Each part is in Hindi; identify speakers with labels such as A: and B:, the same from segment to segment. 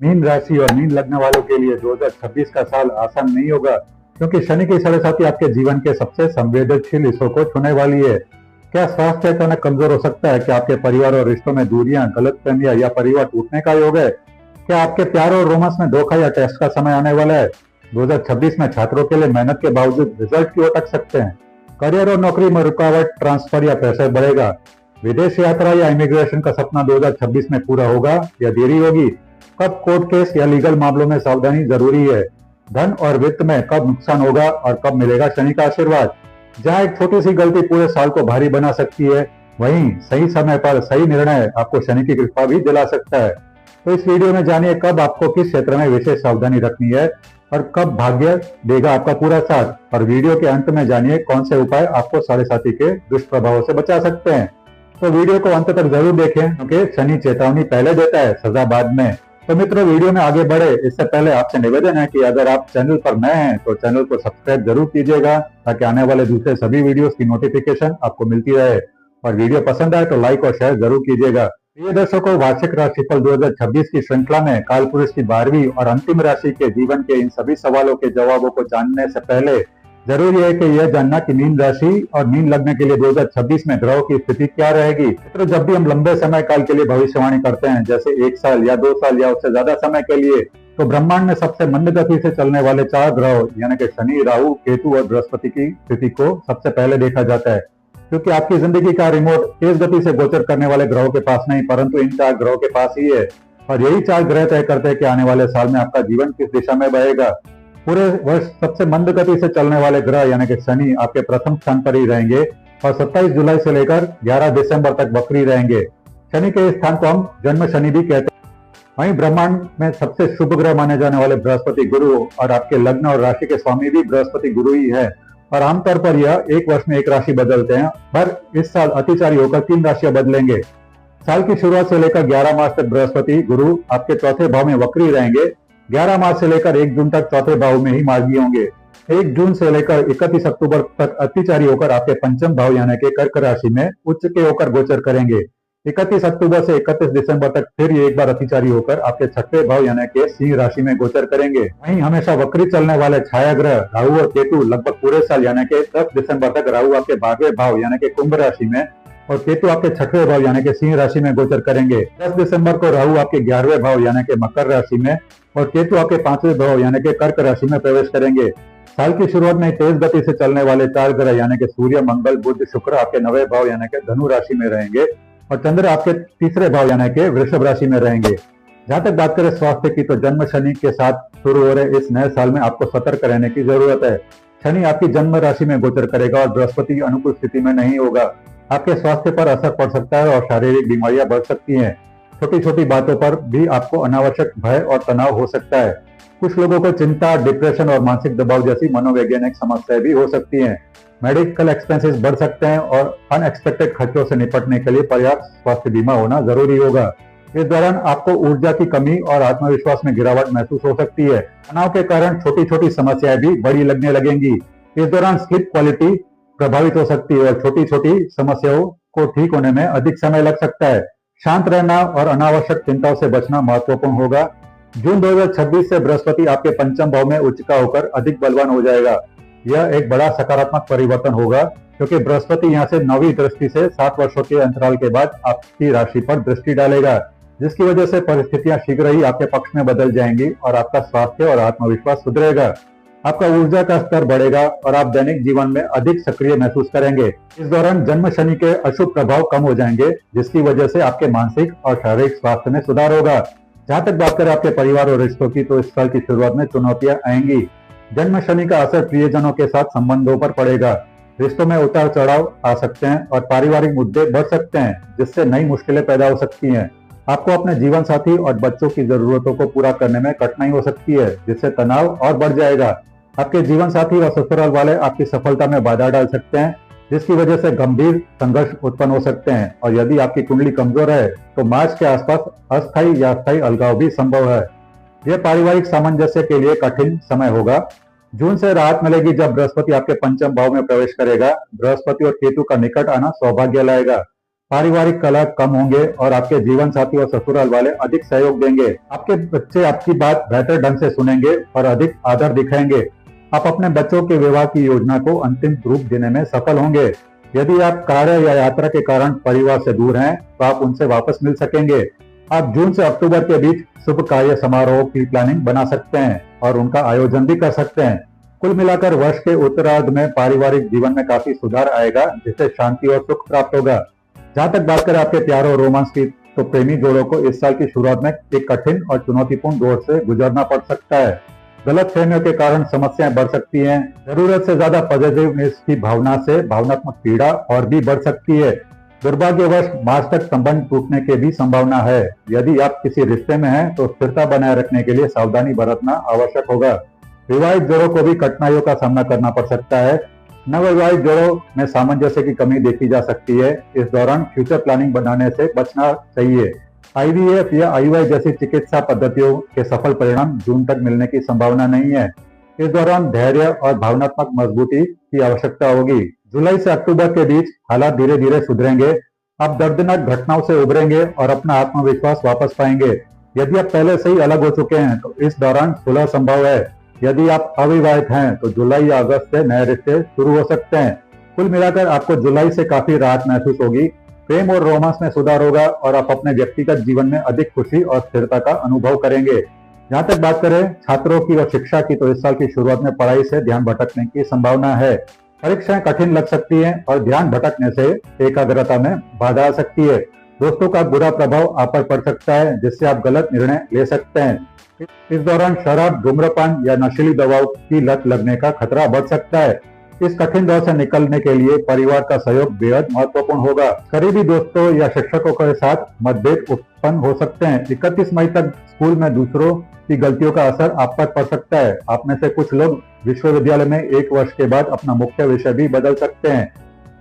A: मीन राशि और मीन लगने वालों के लिए 2026 का साल आसान नहीं होगा, क्योंकि शनि की साढ़ेसाती आपके जीवन के सबसे संवेदनशील हिस्सों को छूने वाली है। क्या स्वास्थ्य अचानक कमजोर हो सकता है? क्या आपके परिवार और रिश्तों में दूरियां, गलतफहमियां या परिवार टूटने का योग है? क्या आपके प्यार और रोमांस में धोखा या टेस्ट का समय आने वाला है? 2026 में छात्रों के लिए मेहनत के बावजूद रिजल्ट क्यों अटक सकते हैं? करियर और नौकरी में रुकावट, ट्रांसफर या प्रेशर बढ़ेगा? विदेश यात्रा या इमिग्रेशन का सपना 2026 में पूरा होगा या देरी होगी? कब कोर्ट केस या लीगल मामलों में सावधानी जरूरी है? धन और वित्त में कब नुकसान होगा और कब मिलेगा शनि का आशीर्वाद? जहां एक छोटी सी गलती पूरे साल को भारी बना सकती है, वहीं सही समय पर सही निर्णय आपको शनि की कृपा भी दिला सकता है। तो इस वीडियो में जानिए कब आपको किस क्षेत्र में विशेष सावधानी रखनी है और कब भाग्य देगा आपका पूरा साथ। और वीडियो के अंत में जानिए कौन से उपाय आपको साढ़ेसाती के दुष्प्रभावों से बचा सकते हैं। तो वीडियो को अंत तक जरूर देखें, क्योंकि शनि चेतावनी पहले देता है, सजा बाद में। तो मित्रों, वीडियो में आगे बढ़े इससे पहले आपसे निवेदन है कि अगर आप चैनल पर नए हैं तो चैनल को सब्सक्राइब जरूर कीजिएगा, ताकि आने वाले दूसरे सभी वीडियोस की नोटिफिकेशन आपको मिलती रहे। और वीडियो पसंद आए तो लाइक और शेयर जरूर कीजिएगा। प्रिय दर्शकों, वार्षिक राशिफल 2026 की श्रृंखला में कालपुरुष की 12वीं और अंतिम राशि के जीवन के इन सभी सवालों के जवाबों को जानने से पहले जरूरी है कि यह जानना कि मीन राशि और मीन लगने के लिए 2026 में ग्रहों की स्थिति क्या रहेगी। मित्रों, जब भी हम लंबे समय काल के लिए भविष्यवाणी करते हैं, जैसे 1 साल या 2 साल या उससे ज्यादा समय के लिए, तो ब्रह्मांड में सबसे मंद गति से चलने वाले 4 ग्रह यानी कि शनि, राहु, केतु और बृहस्पति की स्थिति को सबसे पहले देखा जाता है, क्योंकि आपकी जिंदगी का रिमोट तेज गति से गोचर करने वाले ग्रहों के पास नहीं, परंतु इन 4 ग्रहों के पास ही है। और यही 4 ग्रह तय करते हैं कि आने वाले साल में आपका जीवन किस दिशा में बहेगा। पूरे वर्ष सबसे मंद गति से चलने वाले ग्रह यानी कि शनि आपके प्रथम स्थान पर ही रहेंगे और 27 जुलाई से लेकर 11 दिसंबर तक वक्री रहेंगे। शनि के स्थान को हम जन्म शनि भी कहते हैं। वहीं ब्रह्मांड में सबसे शुभ ग्रह माने जाने वाले बृहस्पति गुरु और आपके लग्न और राशि के स्वामी भी बृहस्पति गुरु ही है। और आमतौर पर यह एक वर्ष में एक राशि बदलते हैं, पर इस साल अतिचारी होकर 3 राशियां बदलेंगे। साल की शुरुआत से लेकर 11 मार्च तक बृहस्पति गुरु आपके चौथे भाव में वक्री रहेंगे। 11 मार्च से लेकर 1 जून तक चौथे भाव में ही मार्गी होंगे। 1 जून से लेकर 31 अक्टूबर तक अतिचारी होकर आपके पंचम भाव यानी कि कर्क राशि में उच्च के होकर गोचर करेंगे। 31 अक्टूबर से 31 दिसंबर तक फिर ये एक बार अतिचारी होकर आपके छठे भाव यानी कि सिंह राशि में गोचर करेंगे। वहीं हमेशा वक्री चलने वाले छाया ग्रह राहु और केतु लगभग पूरे साल यानी कि 10 दिसंबर तक राहु आपके 12वें भाव यानी कि कुंभ राशि में और केतु आपके छठवें भाव यानी कि सिंह राशि में गोचर करेंगे। 10 दिसंबर को राहु आपके 11वें भाव यानी कि मकर राशि में और केतु आपके 5वें भाव यानी कि कर्क राशि में प्रवेश करेंगे। साल की शुरुआत में तेज गति से चलने वाले 4 ग्रह यानी कि सूर्य, मंगल, बुध, शुक्र आपके 9वें भाव यानी कि धनु राशि में रहेंगे और चंद्र आपके 3रे भाव यानी कि वृषभ राशि में रहेंगे। जहां तक बात करें स्वास्थ्य की, तो जन्म शनि के साथ शुरू हो रहे इस नए साल में आपको सतर्क रहने की जरूरत है। शनि आपकी जन्म राशि में गोचर करेगा और बृहस्पति अनुकूल स्थिति में नहीं होगा। आपके स्वास्थ्य पर असर पड़ सकता है और शारीरिक बीमारियां बढ़ सकती हैं। छोटी छोटी बातों पर भी आपको अनावश्यक भय और तनाव हो सकता है। कुछ लोगों को चिंता, डिप्रेशन और मानसिक दबाव जैसी मनोवैज्ञानिक समस्याएं भी हो सकती हैं। मेडिकल एक्सपेंसेस बढ़ सकते हैं और अनएक्सपेक्टेड खर्चों से निपटने के लिए पर्याप्त स्वास्थ्य बीमा होना जरूरी होगा। इस दौरान आपको ऊर्जा की कमी और आत्मविश्वास में गिरावट महसूस हो सकती है। तनाव के कारण छोटी छोटी समस्याएं भी बड़ी लगने लगेंगी। इस दौरान स्लीप क्वालिटी प्रभावित हो सकती है और छोटी छोटी समस्याओं को ठीक होने में अधिक समय लग सकता है। शांत रहना और अनावश्यक चिंताओं से बचना महत्वपूर्ण होगा। जून 2026 से बृहस्पति आपके पंचम भाव में उच्च का होकर अधिक बलवान हो जाएगा। यह एक बड़ा सकारात्मक परिवर्तन होगा, क्योंकि बृहस्पति यहाँ से 9वीं दृष्टि से 7 वर्षों के अंतराल के बाद आपकी राशि पर दृष्टि डालेगा, जिसकी वजह से परिस्थितियां शीघ्र ही आपके पक्ष में बदल जाएंगी और आपका स्वास्थ्य और आत्मविश्वास सुधरेगा। आपका ऊर्जा का स्तर बढ़ेगा और आप दैनिक जीवन में अधिक सक्रिय महसूस करेंगे। इस दौरान जन्म शनि के अशुभ प्रभाव कम हो जाएंगे, जिसकी वजह से आपके मानसिक और शारीरिक स्वास्थ्य में सुधार होगा। जहां तक बात करें आपके परिवार और रिश्तों की, तो इस साल की शुरुआत में चुनौतियां आएंगी। जन्म शनि का असर प्रियजनों के साथ संबंधों पर पड़ेगा। रिश्तों में उतार चढ़ाव आ सकते हैं और पारिवारिक मुद्दे बढ़ सकते हैं, जिससे नई मुश्किलें पैदा हो सकती हैं। आपको अपने जीवन साथी और बच्चों की जरूरतों को पूरा करने में कठिनाई हो सकती है, जिससे तनाव और बढ़ जाएगा। आपके जीवन साथी और ससुराल वाले आपकी सफलता में बाधा डाल सकते हैं, जिसकी वजह से गंभीर संघर्ष उत्पन्न हो सकते हैं। और यदि आपकी कुंडली कमजोर है तो मार्च के आसपास अस्थायी या स्थायी अलगाव भी संभव है। यह पारिवारिक सामंजस्य के लिए कठिन समय होगा। जून से राहत मिलेगी जब बृहस्पति आपके पंचम भाव में प्रवेश करेगा। बृहस्पति और केतु का निकट आना सौभाग्य लाएगा। पारिवारिक कलह कम होंगे और आपके जीवन साथी और ससुराल वाले अधिक सहयोग देंगे। आपके बच्चे आपकी बात बेहतर ढंग से सुनेंगे और अधिक आदर दिखाएंगे। आप अपने बच्चों के विवाह की योजना को अंतिम रूप देने में सफल होंगे। यदि आप कार्य या यात्रा के कारण परिवार से दूर हैं, तो आप उनसे वापस मिल सकेंगे। आप जून से अक्टूबर के बीच शुभ कार्य समारोह की प्लानिंग बना सकते हैं और उनका आयोजन भी कर सकते हैं। कुल मिलाकर वर्ष के उत्तरार्ध में पारिवारिक जीवन में काफी सुधार आएगा, जिससे शांति और सुख प्राप्त होगा। जहां तक बात करें आपके प्यार और रोमांस की, तो प्रेमी जोड़ों को इस साल की शुरुआत में एक कठिन और चुनौतीपूर्ण दौर से गुजरना पड़ सकता है। गलत फहमियों के कारण समस्याएं बढ़ सकती हैं। जरूरत से ज्यादा पॉजिटिवनेस की भावना से भावनात्मक पीड़ा और भी बढ़ सकती है। दुर्भाग्यवश मार्च तक संबंध टूटने की भी संभावना है। यदि आप किसी रिश्ते में हैं, तो स्थिरता बनाए रखने के लिए सावधानी बरतना आवश्यक होगा। विवाहित जोड़ों को भी कठिनाइयों का सामना करना पड़ सकता है। नवविवाहित जोड़ों में सामंजस्य की कमी देखी जा सकती है। इस दौरान फ्यूचर प्लानिंग बनाने से बचना चाहिए। आईवीएफ या आईयूआई जैसी चिकित्सा पद्धतियों के सफल परिणाम जून तक मिलने की संभावना नहीं है। इस दौरान धैर्य और भावनात्मक मजबूती की आवश्यकता होगी। जुलाई से अक्टूबर के बीच हालात धीरे धीरे सुधरेंगे। आप दर्दनाक घटनाओं से उभरेंगे और अपना आत्मविश्वास वापस पाएंगे। यदि आप पहले से ही अलग हो चुके हैं, तो इस दौरान सुलह संभव है। यदि आप अविवाहित हैं, तो जुलाई या अगस्त से नए रिश्ते शुरू हो सकते हैं। कुल मिलाकर आपको जुलाई से काफी राहत महसूस होगी। प्रेम और रोमांस में सुधार होगा और आप अपने व्यक्तिगत जीवन में अधिक खुशी और स्थिरता का अनुभव करेंगे। जहां तक बात करें छात्रों की और शिक्षा की, तो इस साल की शुरुआत में पढ़ाई से ध्यान भटकने की संभावना है। परीक्षाएं कठिन लग सकती हैं और ध्यान भटकने से एकाग्रता में बाधा आ सकती है। दोस्तों का बुरा प्रभाव आप पर पड़ सकता है, जिससे आप गलत निर्णय ले सकते हैं। इस दौरान शराब, धूम्रपान या नशीली दवाओं की लत लगने का खतरा बढ़ सकता है। इस कठिन दौर से निकलने के लिए परिवार का सहयोग बेहद महत्वपूर्ण होगा। करीबी दोस्तों या शिक्षकों के साथ मतभेद उत्पन्न हो सकते हैं। 31 मई तक स्कूल में दूसरों की गलतियों का असर आप पर पड़ सकता है। आप में से कुछ लोग विश्वविद्यालय में 1 वर्ष के बाद अपना मुख्य विषय भी बदल सकते हैं।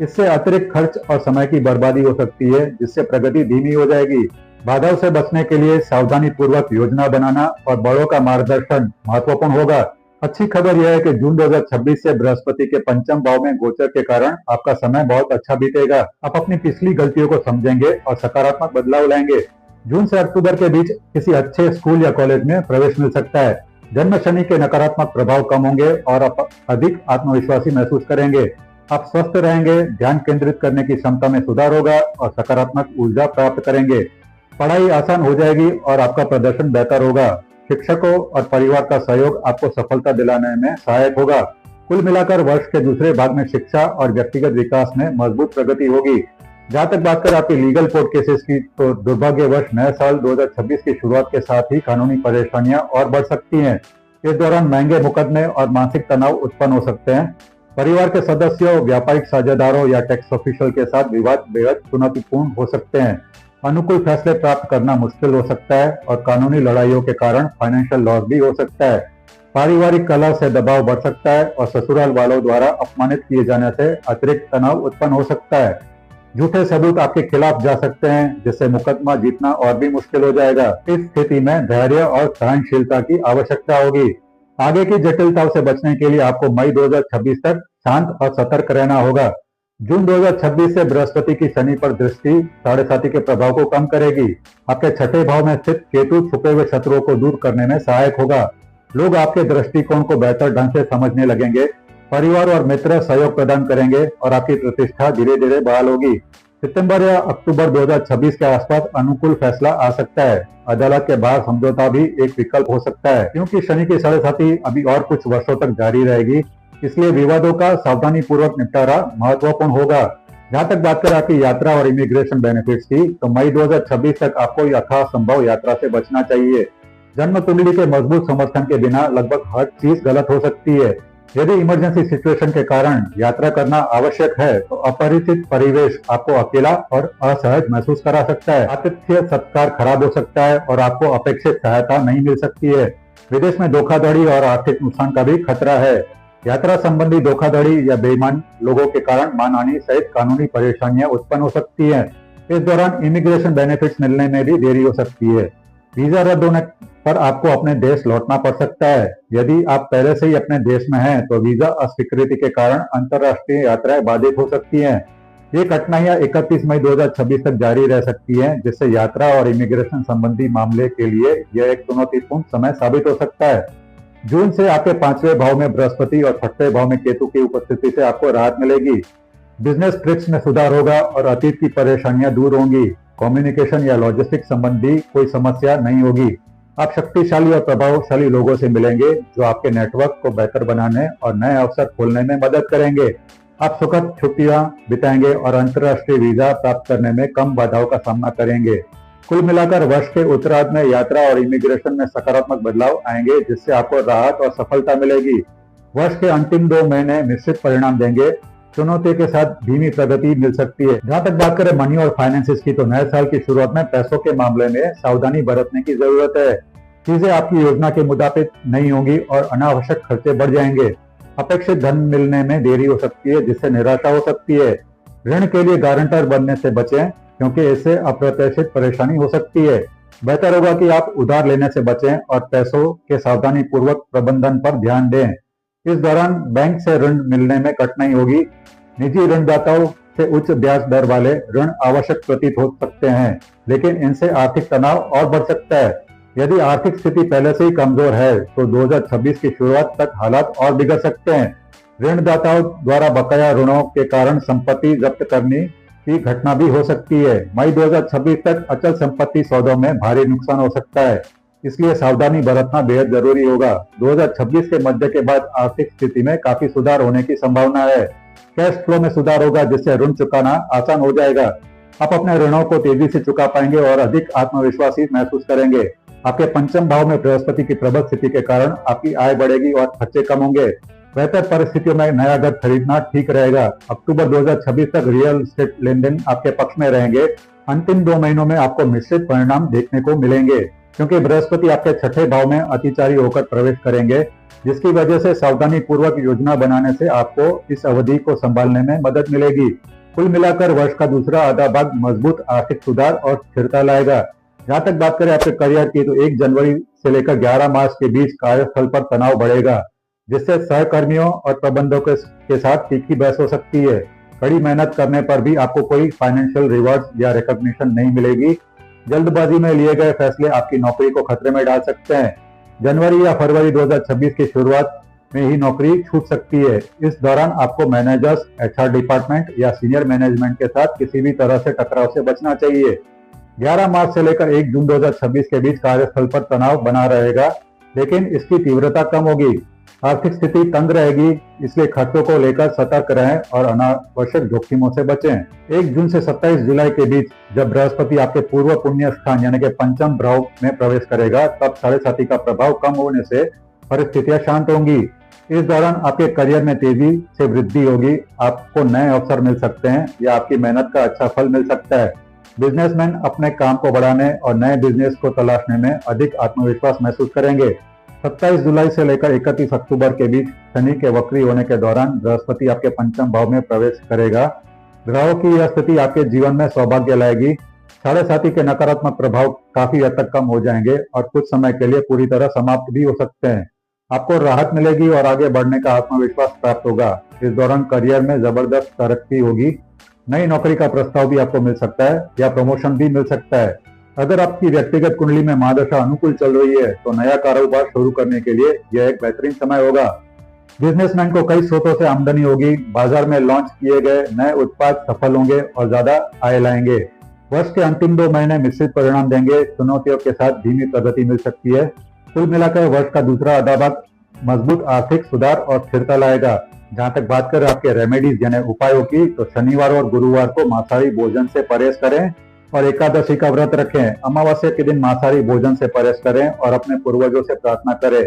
A: इससे अतिरिक्त खर्च और समय की बर्बादी हो सकती है, जिससे प्रगति धीमी हो जाएगी। बाधाओं से बचने के लिए सावधानी पूर्वक योजना बनाना और बड़ों का मार्गदर्शन महत्वपूर्ण होगा। अच्छी खबर यह है कि जून 2026 से बृहस्पति के पंचम भाव में गोचर के कारण आपका समय बहुत अच्छा बीतेगा। आप अपनी पिछली गलतियों को समझेंगे और सकारात्मक बदलाव लाएंगे। जून से अक्टूबर के बीच किसी अच्छे स्कूल या कॉलेज में प्रवेश मिल सकता है। जन्म शनि के नकारात्मक प्रभाव कम होंगे और आप अधिक आत्मविश्वासी महसूस करेंगे। आप स्वस्थ रहेंगे, ध्यान केंद्रित करने की क्षमता में सुधार होगा और सकारात्मक ऊर्जा प्राप्त करेंगे। पढ़ाई आसान हो जाएगी और आपका प्रदर्शन बेहतर होगा। शिक्षकों और परिवार का सहयोग आपको सफलता दिलाने में सहायक होगा। कुल मिलाकर वर्ष के दूसरे भाग में शिक्षा और व्यक्तिगत विकास में मजबूत प्रगति होगी। जहां तक बात करें आपकी लीगल कोर्ट केसेस की, तो दुर्भाग्यवश नए साल 2026 की शुरुआत के साथ ही कानूनी परेशानियां और बढ़ सकती हैं। इस दौरान महंगे मुकदमे और मानसिक तनाव उत्पन्न हो सकते हैं। परिवार के सदस्यों, व्यापारिक साझेदारों या टैक्स ऑफिशियल के साथ विवाद बेहद चुनौतीपूर्ण हो सकते हैं। अनुकूल फैसले प्राप्त करना मुश्किल हो सकता है और कानूनी लड़ाइयों के कारण फाइनेंशियल लॉस भी हो सकता है। पारिवारिक कलह से दबाव बढ़ सकता है और ससुराल वालों द्वारा अपमानित किए जाने से अतिरिक्त तनाव उत्पन्न हो सकता है। झूठे सबूत आपके खिलाफ जा सकते हैं, जिससे मुकदमा जीतना और भी मुश्किल हो जाएगा। इस स्थिति में धैर्य और सहनशीलता की आवश्यकता होगी। आगे की जटिलताओं से बचने के लिए आपको मई 2026 तक शांत और सतर्क रहना होगा। जून 2026 से बृहस्पति की शनि पर दृष्टि साढ़े के प्रभाव को कम करेगी। आपके छठे भाव में स्थित केतु छुपे हुए शत्रुओं को दूर करने में सहायक होगा। लोग आपके दृष्टिकोण को बेहतर ढंग से समझने लगेंगे। परिवार और मित्र सहयोग प्रदान करेंगे और आपकी प्रतिष्ठा धीरे धीरे बहाल होगी। सितंबर या अक्टूबर 2026 के आसपास अनुकूल फैसला आ सकता है। अदालत के बाहर समझौता भी एक विकल्प हो सकता है, क्योंकि शनि की साढ़े अभी और कुछ वर्षों तक जारी रहेगी। इसलिए विवादों का सावधानी पूर्वक निपटारा महत्वपूर्ण होगा। जहां तक बात करें आपकी यात्रा और इमिग्रेशन बेनिफिट्स की, तो मई 2026 तक आपको यथासंभव यात्रा से बचना चाहिए। जन्म कुंडली के मजबूत समर्थन के बिना लगभग हर चीज गलत हो सकती है। यदि इमरजेंसी सिचुएशन के कारण यात्रा करना आवश्यक है, तो अपरिचित परिवेश आपको अकेला और असहज महसूस करा सकता है। आतिथ्य सत्कार खराब हो सकता है और आपको अपेक्षित सहायता नहीं मिल सकती है। विदेश में धोखाधड़ी और आर्थिक नुकसान का भी खतरा है। यात्रा संबंधी धोखाधड़ी या बेईमान लोगों के कारण मानहानि सहित कानूनी परेशानियां उत्पन्न हो सकती हैं। इस दौरान इमिग्रेशन बेनिफिट्स मिलने में भी देरी हो सकती है। वीजा रद्द होने पर आपको अपने देश लौटना पड़ सकता है। यदि आप पहले से ही अपने देश में हैं, तो वीजा अस्वीकृति के कारण अंतर्राष्ट्रीय यात्राएं बाधित हो सकती हैं। ये कठिनाइयां 31 मई 2026 तक जारी रह सकती हैं, जिससे यात्रा और इमिग्रेशन संबंधी मामले के लिए यह एक चुनौतीपूर्ण समय साबित हो सकता है। जून से आपके 5वें भाव में बृहस्पति और 6वें भाव में केतु की उपस्थिति से आपको राहत मिलेगी। बिजनेस ट्रिक्स में सुधार होगा और अतीत की परेशानियां दूर होंगी। कम्युनिकेशन या लॉजिस्टिक संबंधी कोई समस्या नहीं होगी। आप शक्तिशाली और प्रभावशाली लोगों से मिलेंगे जो आपके नेटवर्क को बेहतर बनाने और नए अवसर खोलने में मदद करेंगे। आप सुखद छुट्टियां बिताएंगे और अंतर्राष्ट्रीय वीजा प्राप्त करने में कम बाधाओं का सामना करेंगे। कुल मिलाकर वर्ष के उत्तरार्ध में यात्रा और इमिग्रेशन में सकारात्मक बदलाव आएंगे, जिससे आपको राहत और सफलता मिलेगी। वर्ष के अंतिम 2 महीने मिश्रित परिणाम देंगे। चुनौतियों के साथ धीमी प्रगति मिल सकती है। जहां तक बात करें मनी और फाइनेंसिस की, तो नए साल की शुरुआत में पैसों के मामले में सावधानी बरतने की जरूरत है। चीजें आपकी योजना के मुताबिक नहीं होंगी और अनावश्यक खर्चे बढ़ जाएंगे। अपेक्षित धन मिलने में देरी हो सकती है, जिससे निराशा हो सकती है। ऋण के लिए गारंटर बनने से बचें, क्योंकि इससे अप्रत्याशित परेशानी हो सकती है। बेहतर होगा कि आप उधार लेने से बचें और पैसों के सावधानी पूर्वक प्रबंधन पर ध्यान दें। इस दौरान बैंक से ऋण मिलने में कठिनाई होगी। निजी ऋणदाताओं से उच्च ब्याज दर वाले ऋण आवश्यक प्रतीत हो सकते हैं, लेकिन इनसे आर्थिक तनाव और बढ़ सकता है। यदि आर्थिक स्थिति पहले से ही कमजोर है, तो 2026 की शुरुआत तक हालात और बिगड़ सकते हैं। ऋणदाताओं द्वारा बकाया ऋणों के कारण संपत्ति जब्त करने की घटना भी हो सकती है। मई 2026 तक अचल संपत्ति सौदों में भारी नुकसान हो सकता है, इसलिए सावधानी बरतना बेहद जरूरी होगा। 2026 के मध्य के बाद आर्थिक स्थिति में काफी सुधार होने की संभावना है। कैश फ्लो में सुधार होगा, जिससे ऋण चुकाना आसान हो जाएगा। आप अपने ऋणों को तेजी से चुका पाएंगे और अधिक आत्मविश्वासी महसूस करेंगे। आपके पंचम भाव में बृहस्पति की प्रबल स्थिति के कारण आपकी आय बढ़ेगी और खर्चे कम होंगे। बेहतर परिस्थितियों में नया घर खरीदना ठीक रहेगा। अक्टूबर 2026 तक रियल एस्टेट लेनदेन आपके पक्ष में रहेंगे। अंतिम 2 महीनों में आपको मिश्रित परिणाम देखने को मिलेंगे, क्योंकि बृहस्पति आपके 6ठे भाव में अतिचारी होकर प्रवेश करेंगे, जिसकी वजह से सावधानी पूर्वक योजना बनाने से आपको इस अवधि को संभालने में मदद मिलेगी। कुल मिलाकर वर्ष का दूसरा आधा भाग मजबूत आर्थिक सुधार और स्थिरता लाएगा। जहां तक बात करें आपके करियर की, तो 1 जनवरी से लेकर 11 मार्च के बीच कार्यस्थल पर तनाव बढ़ेगा, जिससे सहकर्मियों और प्रबंधकों के साथ तीखी बहस हो सकती है। कड़ी मेहनत करने पर भी आपको कोई फाइनेंशियल रिवॉर्ड या रिकॉग्निशन नहीं मिलेगी। जल्दबाजी में लिए गए फैसले आपकी नौकरी को खतरे में डाल सकते हैं। जनवरी या फरवरी 2026 की शुरुआत में ही नौकरी छूट सकती है। इस दौरान आपको मैनेजर्स, एचआर डिपार्टमेंट या सीनियर मैनेजमेंट के साथ किसी भी तरह से टकराव से बचना चाहिए। 11 मार्च से लेकर 1 जून 2026 के बीच कार्यस्थल पर तनाव बना रहेगा, लेकिन इसकी तीव्रता कम होगी। आर्थिक स्थिति तंग रहेगी, इसलिए खर्चों को लेकर सतर्क रहें और अनावश्यक जोखिमों से बचें। 1 जून से 27 जुलाई के बीच जब बृहस्पति आपके पूर्व पुण्य स्थान यानी कि पंचम भाव में प्रवेश करेगा, तब साढ़े साथी का प्रभाव कम होने से परिस्थितियां शांत होंगी। इस दौरान आपके करियर में तेजी से वृद्धि होगी। आपको नए अवसर मिल सकते हैं या आपकी मेहनत का अच्छा फल मिल सकता है। बिजनेसमैन अपने काम को बढ़ाने और नए बिजनेस को तलाशने में अधिक आत्मविश्वास महसूस करेंगे। 27 जुलाई से लेकर 31 अक्टूबर के बीच शनि के वक्री होने के दौरान बृहस्पति आपके पंचम भाव में प्रवेश करेगा। ग्रहों की यह स्थिति आपके जीवन में सौभाग्य लाएगी। साढ़े साथी के नकारात्मक प्रभाव काफी हद तक कम हो जाएंगे और कुछ समय के लिए पूरी तरह समाप्त भी हो सकते हैं। आपको राहत मिलेगी और आगे बढ़ने का आत्मविश्वास प्राप्त होगा। इस दौरान करियर में जबरदस्त तरक्की होगी। नई नौकरी का प्रस्ताव भी आपको मिल सकता है या प्रमोशन भी मिल सकता है। अगर आपकी व्यक्तिगत कुंडली में महादशा अनुकूल चल रही है, तो नया कारोबार शुरू करने के लिए यह एक बेहतरीन समय होगा। बिजनेसमैन को कई स्रोतों से आमदनी होगी। बाजार में लॉन्च किए गए नए उत्पाद सफल होंगे और ज्यादा आय लाएंगे। वर्ष के अंतिम 2 महीने मिश्रित परिणाम देंगे। चुनौतियों के साथ धीमी प्रगति मिल सकती है। कुल मिलाकर वर्ष का दूसरा आधा भाग मजबूत आर्थिक सुधार और स्थिरता लाएगा। जहां तक बात करें आपके रेमेडीज यानी उपायों की, तो शनिवार और गुरुवार को मांसाहारी भोजन से परहेज करें और एकादशी का व्रत रखें। अमावस्या के दिन मांसाहारी भोजन से परहेज करें और अपने पूर्वजों से प्रार्थना करें।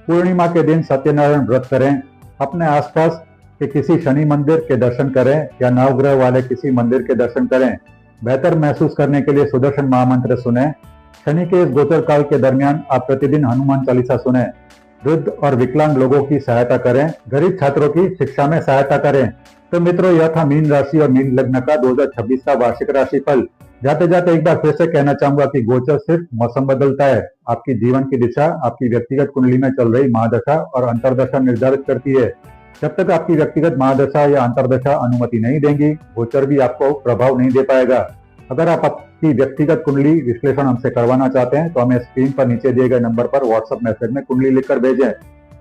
A: पूर्णिमा के दिन सत्यनारायण व्रत करें। अपने आसपास के किसी शनि मंदिर के दर्शन करें या नवग्रह वाले किसी मंदिर के दर्शन करें। बेहतर महसूस करने के लिए सुदर्शन महामंत्र सुने। शनि के इस गोचर काल के दरमियान आप प्रतिदिन हनुमान चालीसा सुने। वृद्ध और विकलांग लोगों की सहायता करें। गरीब छात्रों की शिक्षा में सहायता करें। तो मित्रों, यह था मीन राशि और मीन लग्न का 2026 का वार्षिक राशिफल। जाते जाते एक बार फिर से कहना चाहूंगा कि गोचर सिर्फ मौसम बदलता है। आपकी जीवन की दिशा आपकी व्यक्तिगत कुंडली में चल रही महादशा और अंतरदशा निर्धारित करती है। जब तक आपकी व्यक्तिगत महादशा या अंतर्दशा अनुमति नहीं देंगी, गोचर भी आपको प्रभाव नहीं दे पाएगा। अगर आप आपकी व्यक्तिगत कुंडली विश्लेषण हमसे करवाना चाहते हैं तो हमें स्क्रीन पर नीचे दिए गए नंबर पर व्हाट्सएप मैसेज में कुंडली लिखकर भेजें।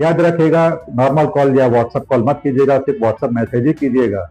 A: याद रखिएगा, नॉर्मल कॉल या व्हाट्सएप कॉल मत कीजिएगा, सिर्फ व्हाट्सएप मैसेज ही कीजिएगा।